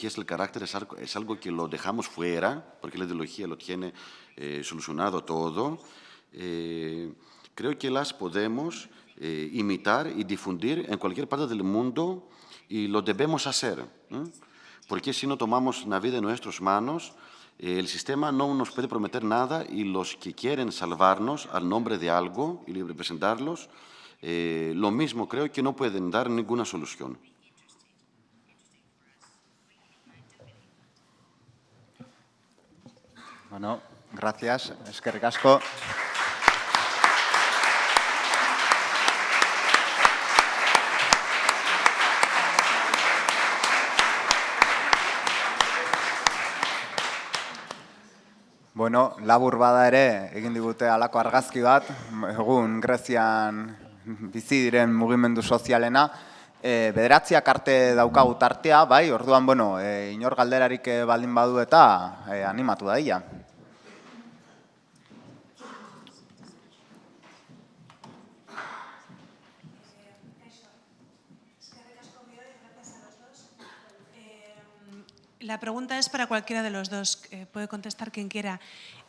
qué es el carácter, es algo que lo dejamos fuera, porque la ideología lo tiene solucionado todo. Creo que las podemos imitar y difundir en cualquier parte del mundo y lo debemos hacer. Porque si no tomamos la vida en nuestras manos, el sistema no nos puede prometer nada y los que quieren salvarnos al nombre de algo y representarlos, lo mismo creo que no pueden dar ninguna solución. Bueno, gracias. Eskerrik asko. Bueno, labur bada ere, egin digute halako argazki bat, egun Grezian bizi diren mugimendu sozialena, bederatziak arte daukagu tartea, bai, orduan, bueno, inor galderarik baldin badu eta animatu da ia. La pregunta es para cualquiera de los dos, puede contestar quien quiera.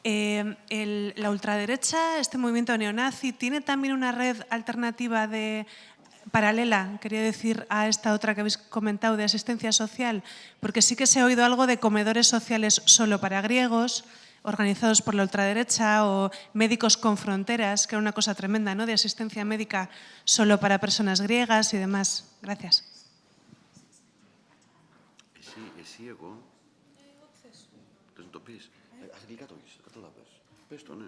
La ultraderecha, este movimiento neonazi, ¿tiene también una red alternativa paralela, quería decir, a esta otra que habéis comentado de asistencia social? Porque sí que se ha oído algo de comedores sociales solo para griegos, organizados por la ultraderecha, o médicos con fronteras, que era una cosa tremenda, ¿no?, de asistencia médica solo para personas griegas y demás. Gracias. Εσύ εγώ, δεν το πεις. Αγγλικά το έχεις, καταλάβες. Πες το, ναι.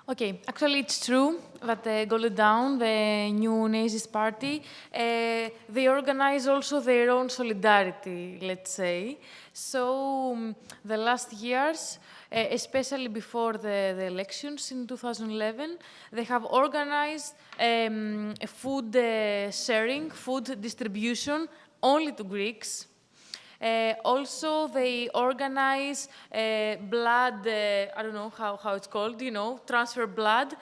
Okay, actually it's true that Golden Dawn, the new Nazist party, they organize also their own solidarity, let's say. So the last years, especially before the elections in 2011, they have organized food sharing, food distribution only to Greeks. Also, they organize blood, I don't know how it's called, you know, transfer blood,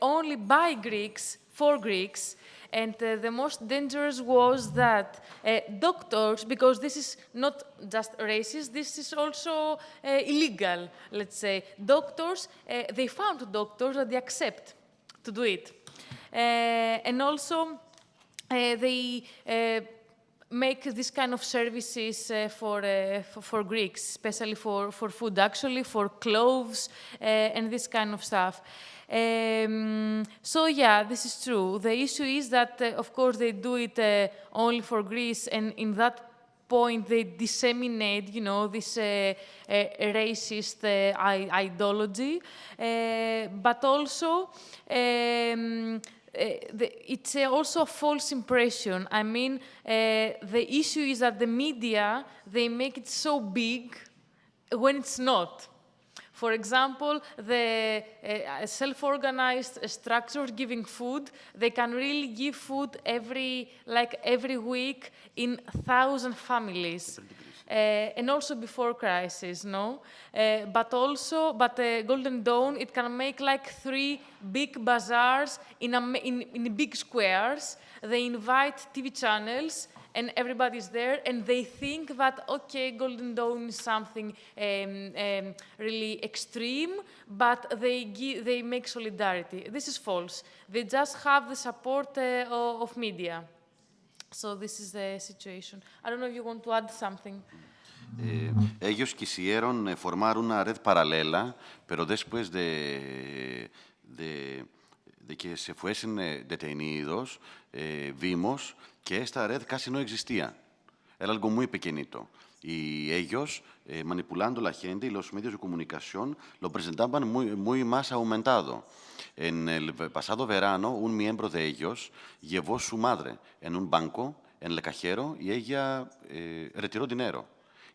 only by Greeks, for Greeks. And the most dangerous was that doctors, because this is not just racist, this is also illegal, let's say. Doctors, they found doctors that they accept to do it. And also, they make this kind of services for Greeks, especially for food, actually, for clothes and this kind of stuff. So yeah, this is true. The issue is that, of course, they do it only for Greece, and in that point they disseminate, you know, this racist ideology, but also it's also a false impression. I mean, the issue is that the media, they make it so big when it's not. For example, the self-organized structures giving food, they can really give food every week in 1,000 families. And also before crisis, no? But Golden Dawn, it can make like 3 big bazaars in big squares. They invite TV channels, and everybody's there, and they think that, okay, Golden Dawn is something really extreme, but they make solidarity. This is false. They just have the support of media. So this is the situation. I don't know if you want to add something. Ellos quisieron formar una red paralela, pero después de que se fuesen detenidos, vimos que esta red casi no existía. Era algo muy pequeñito. Y ellos, manipulando la gente y los medios de comunicación, lo presentaban muy más aumentado. En el pasado verano, un miembro de ellos llevó a su madre en un banco, en el cajero, y ella retiró dinero.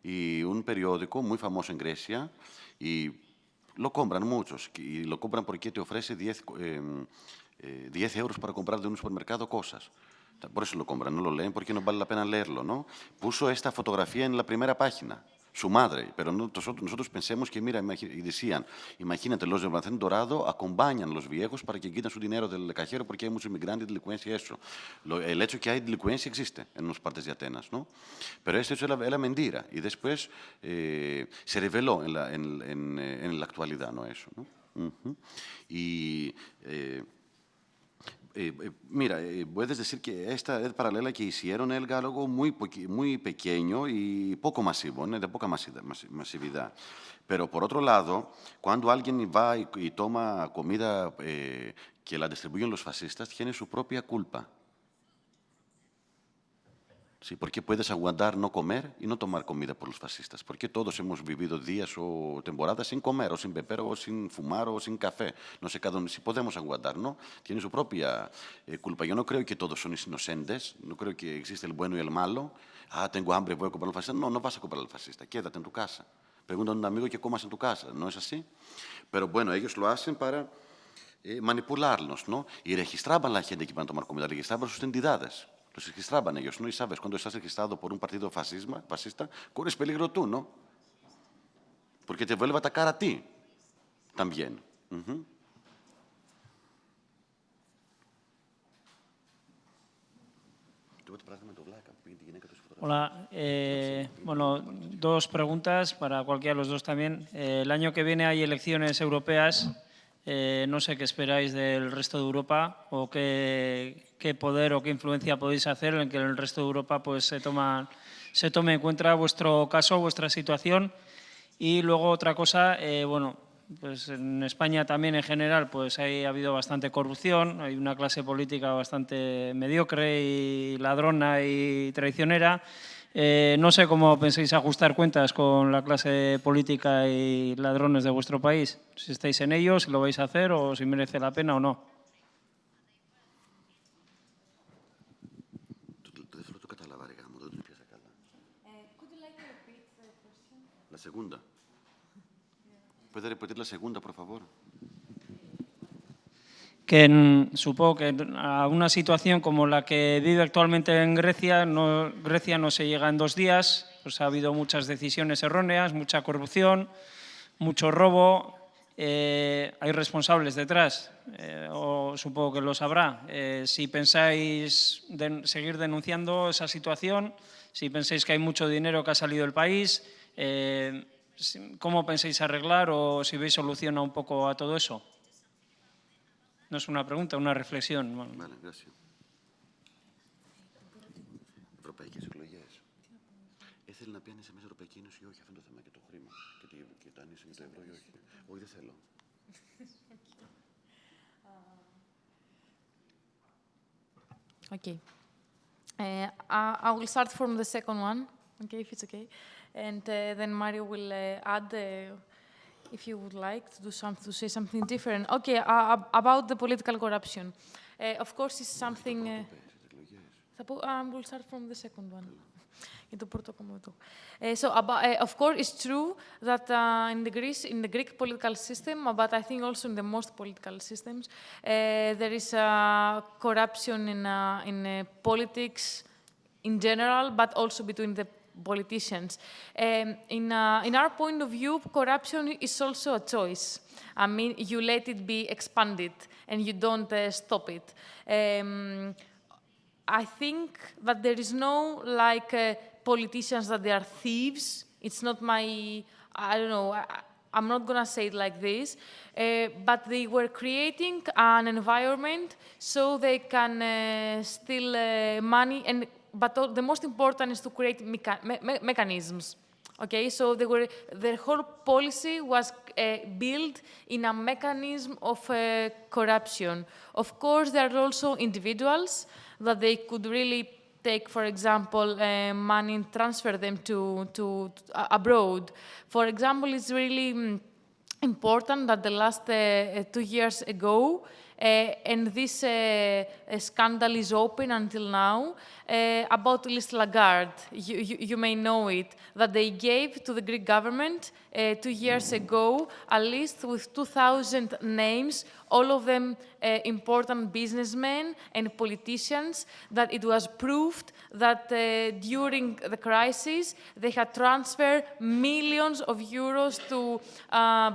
Y un periódico muy famoso en Grecia, y lo compran muchos, y lo compran porque te ofrece 10 euros para comprar de un supermercado cosas. Por eso lo compran, no lo leen porque no vale la pena leerlo, ¿no? Puso esta fotografía en la primera página. su madre. Pero nosotros pensemos que, mira, y decían, imagínate, los del almacén dorado acompañan a los viejos para que quiten su dinero del cajero porque hay muchos inmigrantes, delincuencia y eso. El hecho que hay delincuencia existe en las partes de Atenas, ¿no? Pero eso era mentira. Y después se reveló en la actualidad, ¿no? Eso, ¿no? Y... mira, puedes decir que esta red paralela que hicieron es algo muy pequeño y poco masivo, ¿no? De poca masividad. Pero por otro lado, cuando alguien va y toma comida que la distribuyen los fascistas, tiene su propia culpa. Sí, ¿por qué puedes aguantar no comer y no tomar comida por los fascistas? ¿Por qué todos hemos vivido días o temporadas sin comer, o sin beber, o sin fumar, o sin café? No sé, cada uno, si podemos aguantar, ¿no? Tiene su propia culpa. Yo no creo que todos son inocentes, no creo que existe el bueno y el malo. Ah, tengo hambre, voy a comprar al fascista. No, no vas a comprar al fascista, quédate en tu casa. Pregunta a un amigo que comas en tu casa, ¿no es así? Pero bueno, ellos lo hacen para manipularnos, ¿no? Y registraban a la gente que iban a tomar comida, registraban sus entidades. Los registraban ellos, ¿no? Y sabes, cuando estás registrado por un partido fascista, corres peligro tú, ¿no? Porque te vuelve a atacar a ti también. Hola, bueno, dos preguntas para cualquiera de los dos también. El año que viene hay elecciones europeas. No sé qué esperáis del resto de Europa o qué poder o qué influencia podéis hacer en que el resto de Europa pues, se tome en cuenta vuestro caso, vuestra situación. Y luego otra cosa, bueno, pues en España también en general pues ha habido bastante corrupción, hay una clase política bastante mediocre y ladrona y traicionera. No sé cómo pensáis ajustar cuentas con la clase política y ladrones de vuestro país. Si estáis en ello, si lo vais a hacer o si merece la pena o no. La segunda. ¿Puede repetir la segunda, por favor? Supongo que a una situación como la que vive actualmente en Grecia no se llega en 2 días, pues ha habido muchas decisiones erróneas, mucha corrupción, mucho robo, hay responsables detrás, o supongo que lo sabrá. Si pensáis seguir denunciando esa situación, si pensáis que hay mucho dinero que ha salido del país, ¿cómo pensáis arreglar o si veis solución a un poco a todo eso? No es una pregunta, una reflexión. Vale, gracias. Ευρωπαϊκές εκλογές. Ήθελε να πιάνει εμείς Ευρωπαϊκή Ένωση ή όχι, αυτό είναι το θέμα και το χρήμα. Και το αν είσαι με το ευρώ ή όχι. Όχι, δεν θέλω. Okay. I will start from the second one, okay, if it's okay. And then Mario will add if you would like to say something different. Okay, about the political corruption. Of course, it's something... I will start from the second one. Of course, it's true that in the Greek political system, but I think also in the most political systems, there is corruption in politics in general, but also between the politicians. In our point of view, corruption is also a choice. I mean, you let it be expanded and you don't stop it. I think that there is no, politicians that they are thieves. It's not my, I don't know, I'm not going to say it like this, but they were creating an environment so they can steal money, but the most important is to create mechanisms. Okay, so their whole policy was built in a mechanism of corruption. Of course, there are also individuals that they could really take, for example, money and transfer them to abroad. For example, it's really important that the last 2 years ago, and this scandal is open until now, about List Lagarde. You may know it, that they gave to the Greek government 2 years ago a list with 2,000 names, all of them important businessmen and politicians, that it was proved that during the crisis they had transferred millions of euros to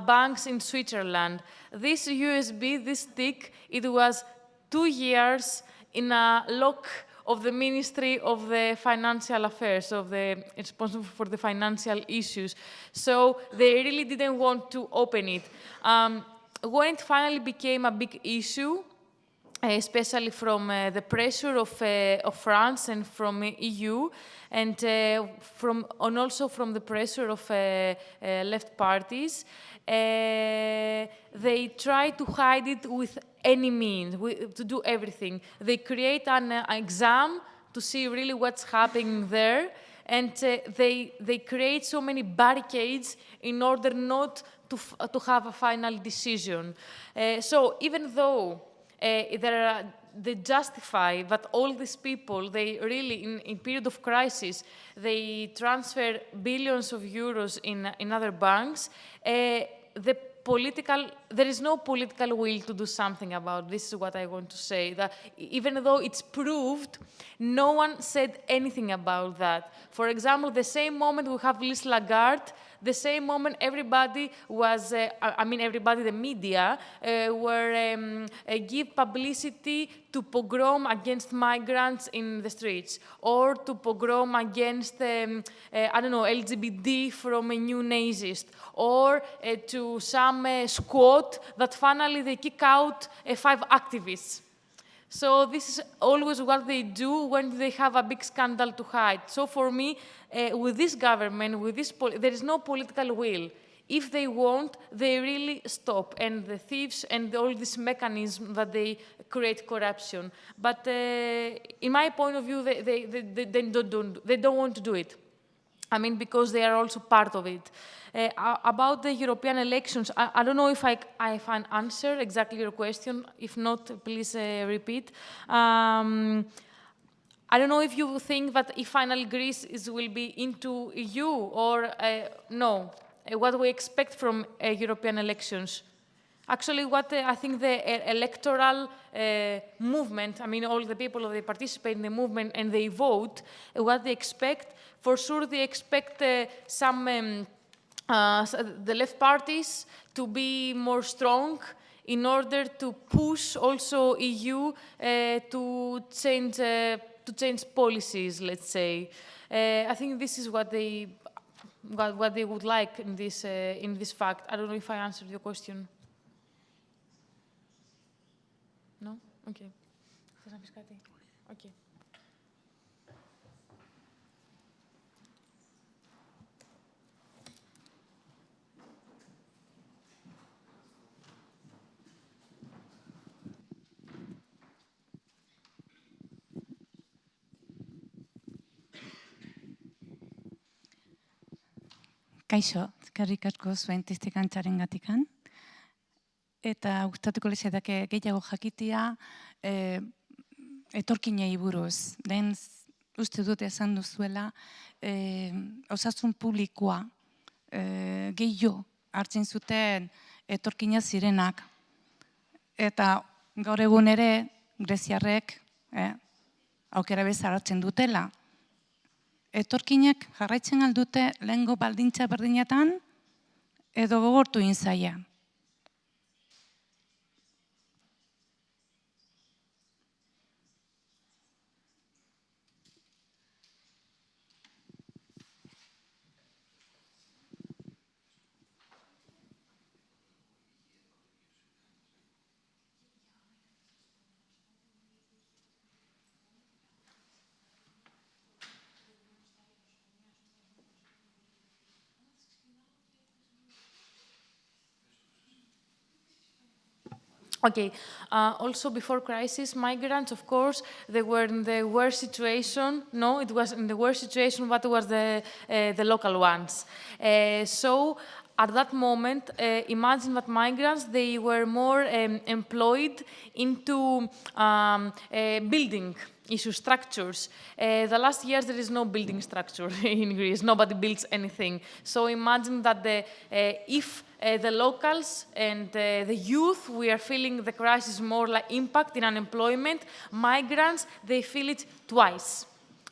banks in Switzerland. This USB, this stick, it was 2 years in a lock of the Ministry of the Financial Affairs, of the responsible for the financial issues. So they really didn't want to open it. When it finally became a big issue, especially from the pressure of France and from EU, and also from the pressure of left parties, they try to hide it with any means, to do everything. They create an exam to see really what's happening there, and they create so many barricades in order not to have a final decision. So even though they justify that all these people, they really, in period of crisis, they transfer billions of euros in other banks, there is no political will to do something about this. Is what I want to say. That even though it's proved, no one said anything about that. For example, the same moment we have List Lagarde, the same moment everybody was, everybody, the media, were give publicity to pogrom against migrants in the streets, or to pogrom against, LGBT from a new Nazist, or to some squad that finally they kick out 5 activists. So this is always what they do when they have a big scandal to hide. So for me, with this government, there is no political will. If they want, they really stop, and the thieves and all this mechanism that they create corruption. But in my point of view, they don't want to do it. I mean, because they are also part of it. About the European elections, I don't know if I can answer exactly your question. If not, please repeat. I don't know if you think that if finally Greece will be into EU or no. What we expect from European elections. Actually, what I think the electoral movement, all the people that participate in the movement and they vote, what they expect, for sure they expect the left parties to be more strong in order to push also EU to change policies, let's say. I think this is what they would like in this fact. I don't know if I answered your question. No? Okay. Okay. Kaixo, eskerrik asko zuen testikantxaren gatikan. Eta gustatuko lezatake gehiago jakitea etorkinei buruz. Lehen uste dut esan duzuela osasun publikoa gehiago hartzen zuten etorkina zirenak. Eta gaur egun ere Greziarrek aukera bezala hartzen dutela. Etorkinek jarraitzen aldute lehengo baldintza berdinetan edo gogortu inzaia. Okay. Also, before crisis, migrants, of course, they were in the worst situation. No, it was in the worst situation, but it was the local ones. So, at that moment, imagine that migrants, they were more employed into building issue, structures. The last years there is no building structure in Greece. Nobody builds anything. So imagine that if the locals and the youth, we are feeling the crisis more like impact in unemployment, migrants, they feel it twice.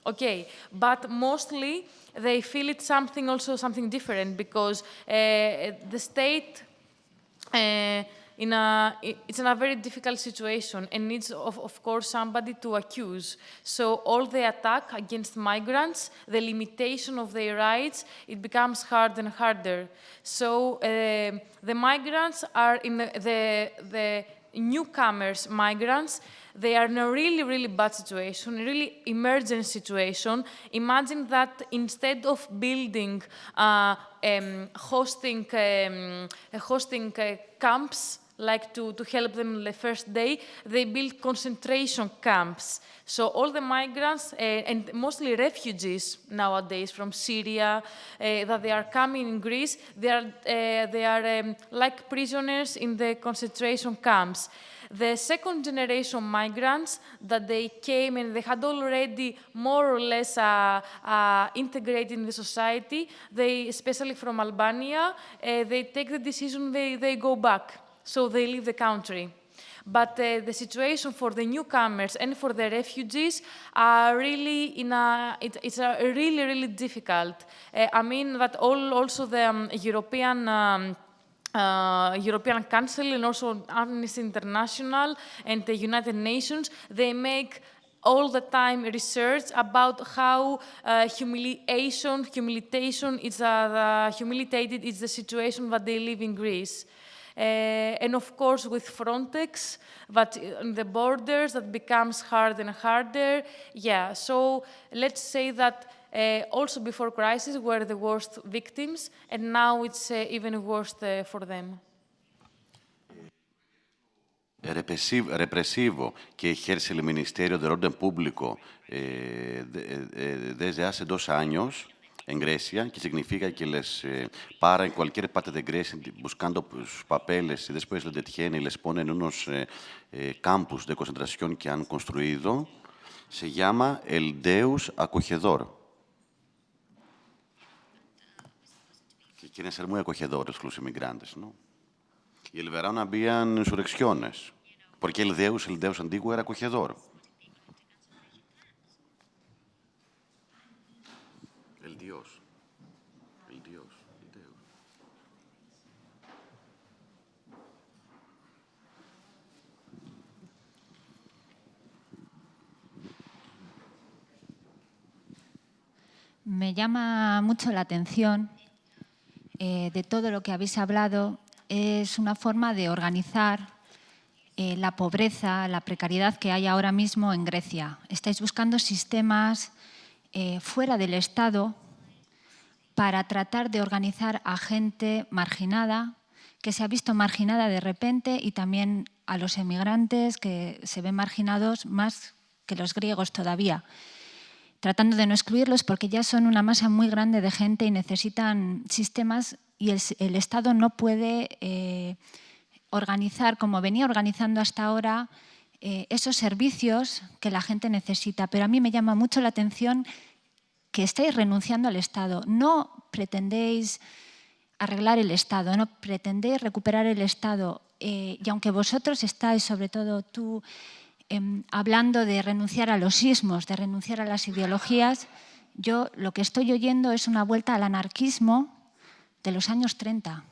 Okay, but mostly they feel it something different because the state it's in a very difficult situation and needs, of course, somebody to accuse. So all the attack against migrants, the limitation of their rights, it becomes harder and harder. So the migrants are in the newcomers, migrants, they are in a really, really bad situation, a really emergent situation. Imagine that instead of building, hosting camps, like to help them the first day, they build concentration camps. So all the migrants, and mostly refugees nowadays from Syria, that they are coming in Greece, they are like prisoners in the concentration camps. The second generation migrants that they came and they had already more or less integrated in the society, they, especially from Albania, they take the decision, they go back. So they leave the country. But the situation for the newcomers and for the refugees are really it's really, really difficult. I mean that also the European Council and also Amnesty International and the United Nations, they make all the time research about how humiliation is humiliated is the situation that they live in Greece. And of course with Frontex, but in the borders that becomes harder and harder. Yeah, so let's say that also before crisis were the worst victims, and now it's even worse for them. Represivo que ejerce el Ministerio del Orden Público desde hace 2 años en Grecia, que significa que les para en cualquier parte de Grecia buscando sus papeles y después les detienen y les ponen en unos campus de concentración que han construido, se llama el Deus acogedor. Que quieren ser muy acogedores con los inmigrantes, ¿no? Y el verano habían insurrecciones, porque el Deus antiguo era acogedor. El Dios. Me llama mucho la atención de todo lo que habéis hablado. Es una forma de organizar la pobreza, la precariedad que hay ahora mismo en Grecia. Estáis buscando sistemas fuera del Estado para tratar de organizar a gente marginada, que se ha visto marginada de repente, y también a los emigrantes que se ven marginados más que los griegos todavía, tratando de no excluirlos porque ya son una masa muy grande de gente y necesitan sistemas, y el Estado no puede organizar, como venía organizando hasta ahora, esos servicios que la gente necesita. Pero a mí me llama mucho la atención que estáis renunciando al Estado. No pretendéis arreglar el Estado, no pretendéis recuperar el Estado. Y aunque vosotros estáis, sobre todo tú, hablando de renunciar a los ismos, de renunciar a las ideologías, yo lo que estoy oyendo es una vuelta al anarquismo de los años 30.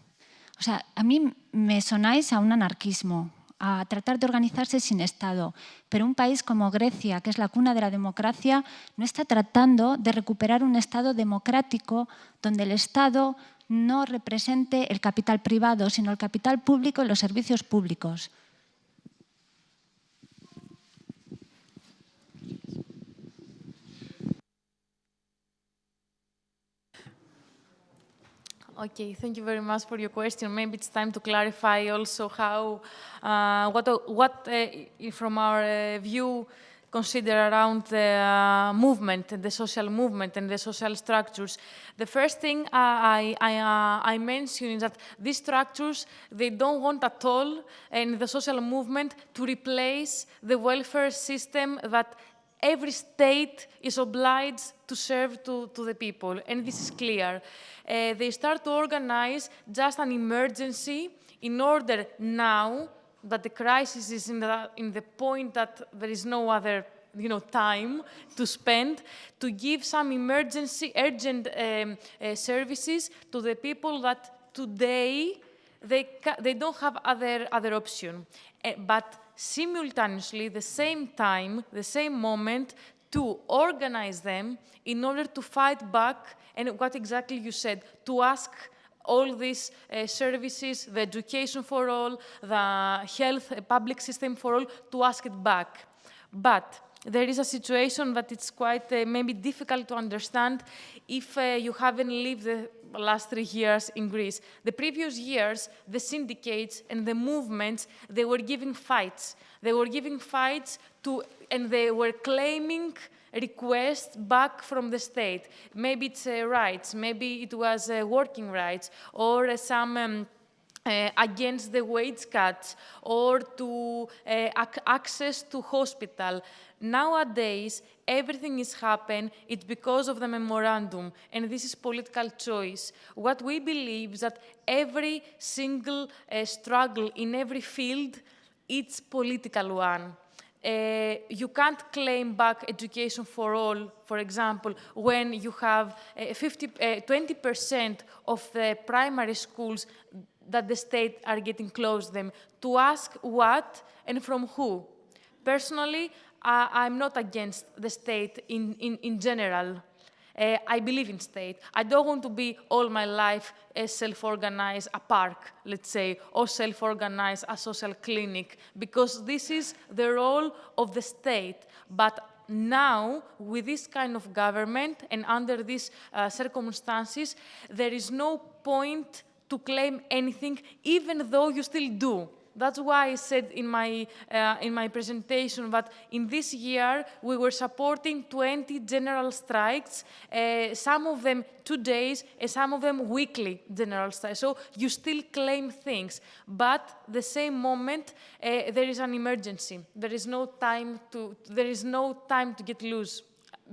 O sea, a mí me sonáis a un anarquismo, a tratar de organizarse sin Estado. Pero un país como Grecia, que es la cuna de la democracia, no está tratando de recuperar un Estado democrático donde el Estado no represente el capital privado, sino el capital público y los servicios públicos. Okay, thank you very much for your question. Maybe it's time to clarify also how, what from our view, consider around the movement, the social movement and the social structures. The first thing I mentioned is that these structures, they don't want at all in the social movement to replace the welfare system that every state is obliged to serve to the people, and this is clear. They start to organize just an emergency in order now that the crisis is in the point that there is no other time to spend, to give some emergency, urgent services to the people that today they don't have other option. But simultaneously, the same time, the same moment, to organize them in order to fight back, and what exactly you said, to ask all these services, the education for all, the health public system for all, to ask it back. But there is a situation that it's quite maybe difficult to understand if you haven't lived the last 3 years in Greece. The previous years, the syndicates and the movements, they were giving fights. They were giving fights and they were claiming requests back from the state. Maybe it's rights, maybe it was working rights, or some against the wage cuts, or to access to hospital. Nowadays, everything is happening, it's because of the memorandum, and this is political choice. What we believe is that every single struggle in every field, it's political one. You can't claim back education for all, for example, when you have 20% of the primary schools that the state are getting close to them. To ask what and from who? Personally, I'm not against the state in general. I believe in state. I don't want to be all my life self-organized a park, let's say, or self-organized a social clinic, because this is the role of the state. But now, with this kind of government and under these circumstances, there is no point to claim anything, even though you still do. That's why I said in my presentation that in this year we were supporting 20 general strikes, some of them 2 days, and some of them weekly general strikes. So you still claim things, but the same moment there is an emergency. There is no time to get loose,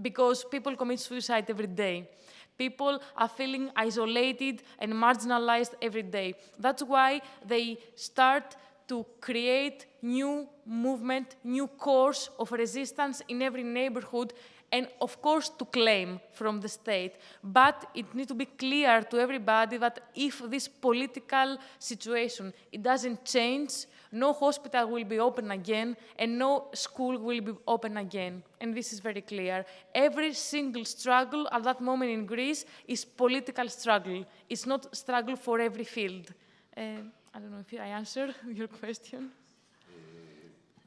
because people commit suicide every day. People are feeling isolated and marginalized every day. That's why they start to create new movement, new course of resistance in every neighborhood, and of course to claim from the state. But it needs to be clear to everybody that if this political situation, it doesn't change, no hospital will be open again, and no school will be open again. And this is very clear. Every single struggle at that moment in Greece is political struggle. It's not struggle for every field. I don't know if I answered your question.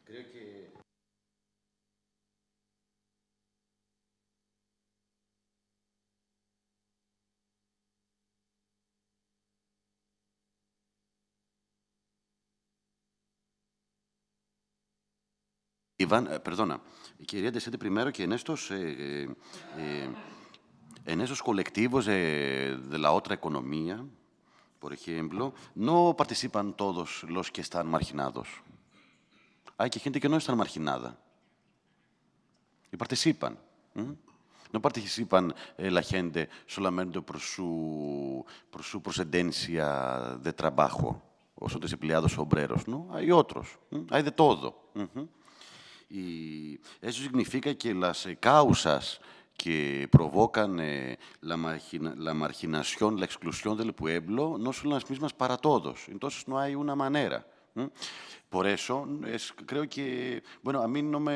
Creo que perdona, quería decirte primero que en estos colectivos de la otra economía, por ejemplo, no participan todos los que están marginados. Hay gente que no está marginada y participan. No participan la gente solamente por su procedencia de trabajo o son desempleados obreros, ¿no? Hay otros, hay de todo. Y eso significa que las causas que provocan la marginación, la exclusión del pueblo, no son las mismas para todos. Entonces no hay una manera. Por eso creo que, bueno,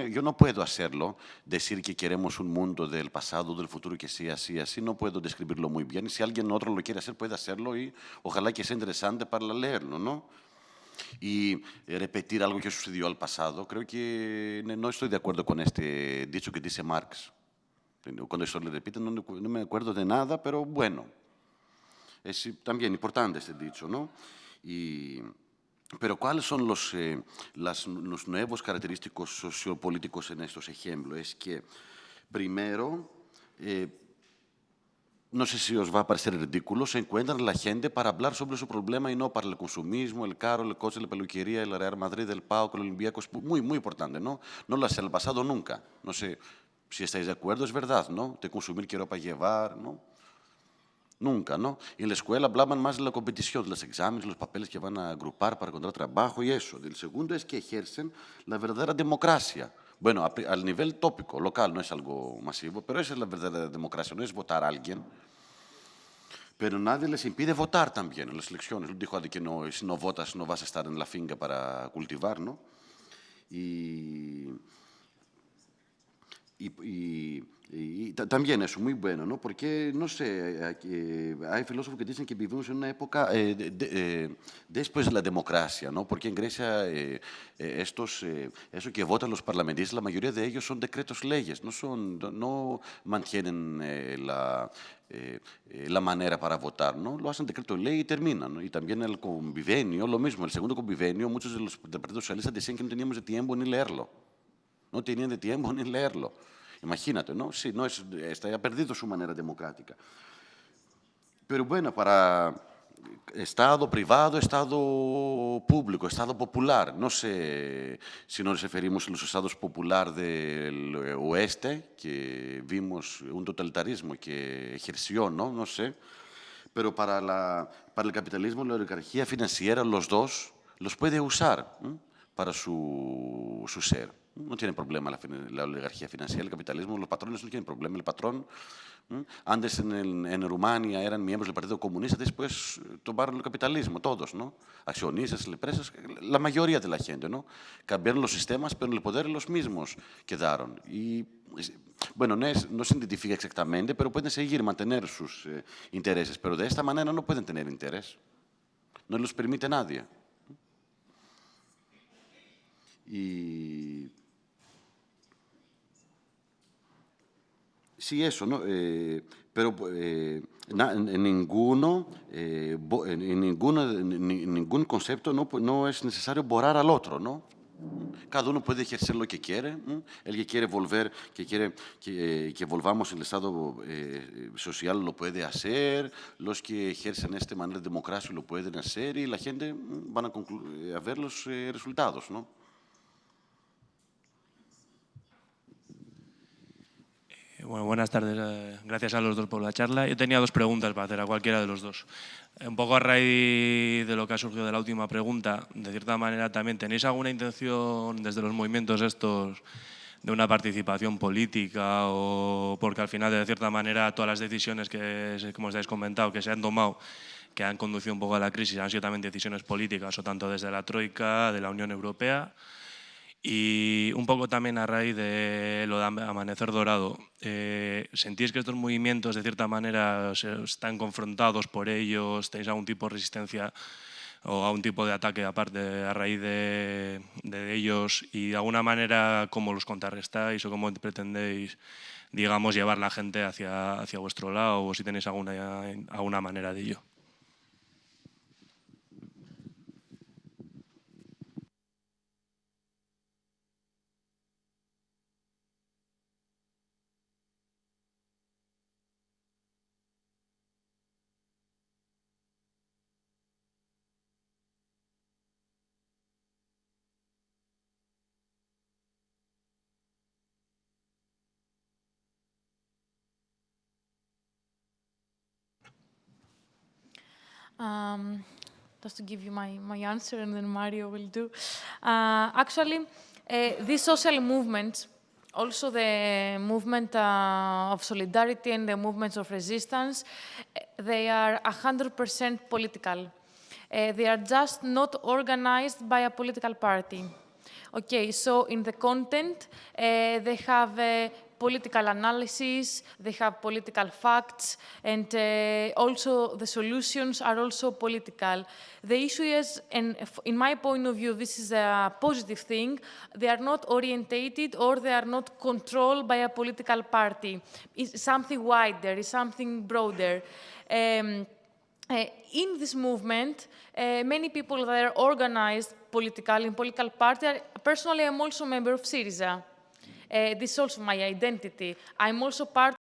yo no puedo hacerlo, decir que queremos un mundo del pasado, del futuro que sea así, no puedo describirlo muy bien. Si alguien otro lo quiere hacer, puede hacerlo y ojalá que sea interesante para leerlo, ¿no? Y repetir algo que sucedió al pasado, creo que no estoy de acuerdo con este dicho que dice Marx. Cuando eso le repite no me acuerdo de nada, pero bueno, es también importante este dicho, ¿no? Pero ¿cuáles son los nuevos característicos sociopolíticos en estos ejemplos? Es que, primero, no sé si os va a parecer ridículo, se encuentran la gente para hablar sobre su problema y no para el consumismo, el carro, el coche, la peluquería, el Real Madrid, el PAOK, el Olympiacos, es muy, muy importante, ¿no? No lo hace el pasado nunca. No sé si estáis de acuerdo, es verdad, ¿no? De consumir qué ropa llevar, ¿no? Nunca, ¿no? Y en la escuela hablaban más de la competición, de los exámenes, los papeles que van a agrupar para encontrar trabajo y eso. El segundo es que ejercen la verdadera democracia. Bueno, al nivel tópico, local, no es algo masivo, pero esa es la verdadera democracia, no es votar a alguien. Pero nadie les impide votar también en las elecciones. Dijo de que no, si no votas no vas a estar en la finca para cultivar, ¿no? Y también eso, muy bueno, ¿no? Porque, no sé, hay filósofos que dicen que vivimos en una época después de la democracia, ¿no? Porque en Grecia eso que votan los parlamentaristas, la mayoría de ellos son decretos leyes, no mantienen la manera para votar, ¿no? Lo hacen decreto de ley y terminan, ¿no? Y también el convivenio, lo mismo, el segundo convivenio, muchos de los del Partido Socialista decían que no teníamos de tiempo ni leerlo. No tenían de tiempo ni leerlo. Imagínate, ¿no? Sí, no ha perdido su manera democrática. Pero bueno, para Estado privado, Estado público, Estado popular, no sé si nos referimos a los estados populares del oeste, que vimos un totalitarismo que ejerció, ¿no? No sé. Pero para el capitalismo, la oligarquía financiera, los dos, los puede usar, ¿eh? Para su ser. No tiene problema la oligarquía financiera, el capitalismo, los patrones no tienen problema. El patrón, antes en Rumania eran miembros del Partido Comunista, después tomaron el capitalismo, todos, ¿no? Accionistas, empresas, la mayoría de la gente, ¿no? Cambiaron los sistemas, pero en el poder los mismos quedaron. Y, bueno, no se identifica exactamente, pero pueden seguir, mantener sus intereses, pero de esta manera no pueden tener interés. No los permite nadie. Y sí, eso, ¿no? Pero en ningún concepto no es necesario borrar al otro, ¿no? Cada uno puede ejercer lo que quiere. El que quiere volver, que quiere que volvamos al estado social lo puede hacer. Los que ejercen esta manera de democracia lo pueden hacer y la gente van a ver los resultados, ¿no? Bueno, buenas tardes. Gracias a los dos por la charla. Yo tenía dos preguntas para hacer a cualquiera de los dos. Un poco a raíz de lo que ha surgido de la última pregunta, de cierta manera también, ¿tenéis alguna intención desde los movimientos estos de una participación política? O porque al final, de cierta manera, todas las decisiones que, como os habéis comentado, que se han tomado, que han conducido un poco a la crisis, han sido también decisiones políticas, o tanto desde la Troika, de la Unión Europea. Y un poco también a raíz de lo de Amanecer Dorado, ¿sentís que estos movimientos de cierta manera están confrontados por ellos? ¿Tenéis algún tipo de resistencia o algún tipo de ataque aparte a raíz de ellos? Y de alguna manera, ¿cómo los contrarrestáis o cómo pretendéis, digamos, llevar la gente hacia vuestro lado? O si tenéis alguna manera de ello. Just to give you my answer, and then Mario will do. Actually, these social movements, also the movement of solidarity and the movements of resistance, they are 100% political. They are just not organized by a political party. Okay, so in the content, they have political analysis, they have political facts, and also the solutions are also political. The issue is, and in my point of view, this is a positive thing, they are not orientated or they are not controlled by a political party. It's something wider, it's something broader. In this movement, many people that are organized politically in political party, personally I'm also a member of Syriza. This is also my identity. I'm also part